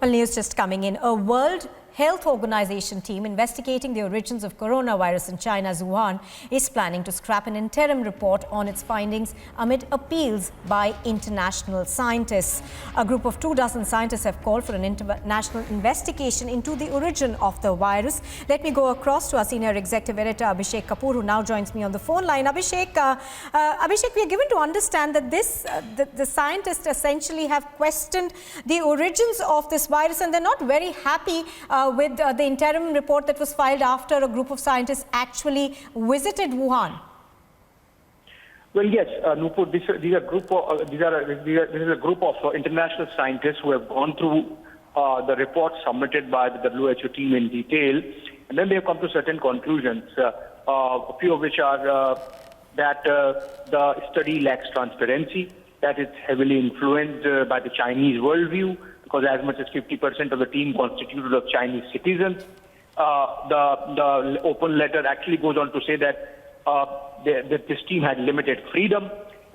Well, news just coming in. A World Health Organization team investigating the origins of coronavirus in China's Wuhan is planning to scrap an interim report on its findings amid appeals by international scientists. A group of 24 scientists have called for an international investigation into the origin of the virus. Let me go across to our senior executive editor Abhishek Kapoor, who now joins me on the phone line. Abhishek, we are given to understand that the scientists essentially have questioned the origins of this virus, and they're not very happy with the interim report that was filed after a group of scientists actually visited Wuhan. Well, yes, Nupur, this is a group of international scientists who have gone through the report submitted by the WHO team in detail, and then they have come to certain conclusions, a few of which are that the study lacks transparency, that it's heavily influenced by the Chinese worldview, because as much as 50% of the team constituted of Chinese citizens. The open letter actually goes on to say that this team had limited freedom,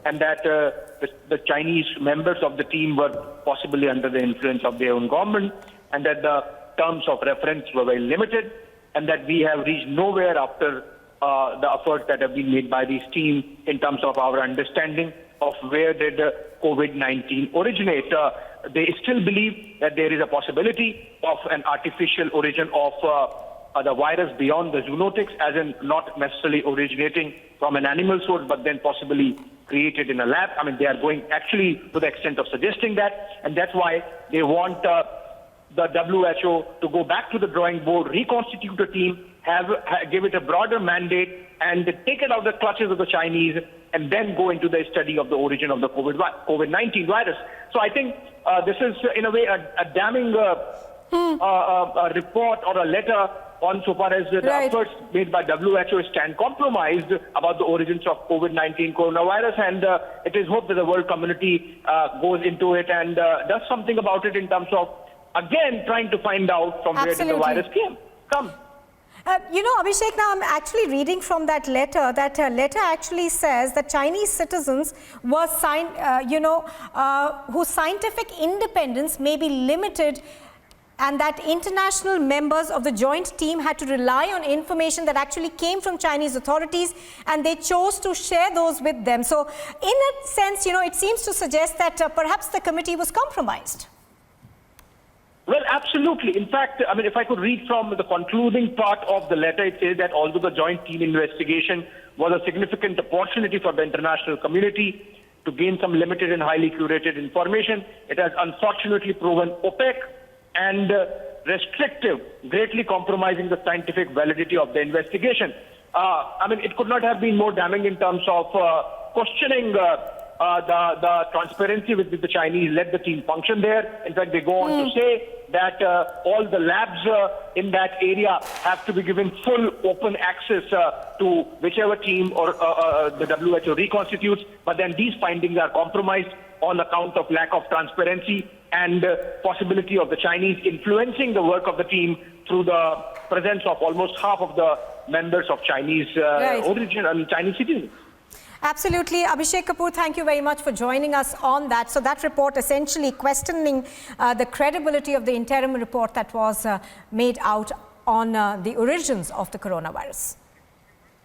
and that the Chinese members of the team were possibly under the influence of their own government, and that the terms of reference were very limited, and that we have reached nowhere after the efforts that have been made by this team in terms of our understanding of where did COVID-19 originate. They still believe that there is a possibility of an artificial origin of the virus beyond the zoonotics, as in not necessarily originating from an animal source, but then possibly created in a lab. I mean, they are going actually to the extent of suggesting that, and that's why they want the WHO to go back to the drawing board, reconstitute a team, give it a broader mandate, and take it out of the clutches of the Chinese, and then go into the study of the origin of the COVID-19 virus. So I think this is, in a way, a damning a report or a letter on so far as the efforts made by WHO stand compromised about the origins of COVID-19 coronavirus, and it is hoped that the world community goes into it and does something about it in terms of, again, trying to find out from where did the virus come. Abhishek, now I'm actually reading from that letter. That letter actually says that Chinese citizens were whose scientific independence may be limited, and that international members of the joint team had to rely on information that actually came from Chinese authorities, and they chose to share those with them. So in a sense, it seems to suggest that perhaps the committee was compromised. Well, absolutely. In fact, I mean, if I could read from the concluding part of the letter, it says that although the joint team investigation was a significant opportunity for the international community to gain some limited and highly curated information, it has unfortunately proven opaque and restrictive, greatly compromising the scientific validity of the investigation. I mean, it could not have been more damning in terms of questioning the transparency with which the Chinese let the team function there. In fact, they go on to say that all the labs in that area have to be given full open access to whichever team or the WHO reconstitutes. But then these findings are compromised on account of lack of transparency and possibility of the Chinese influencing the work of the team through the presence of almost half of the members of Chinese origin and Chinese citizens. Absolutely. Abhishek Kapoor, thank you very much for joining us on that. So that report essentially questioning the credibility of the interim report that was made out on the origins of the coronavirus.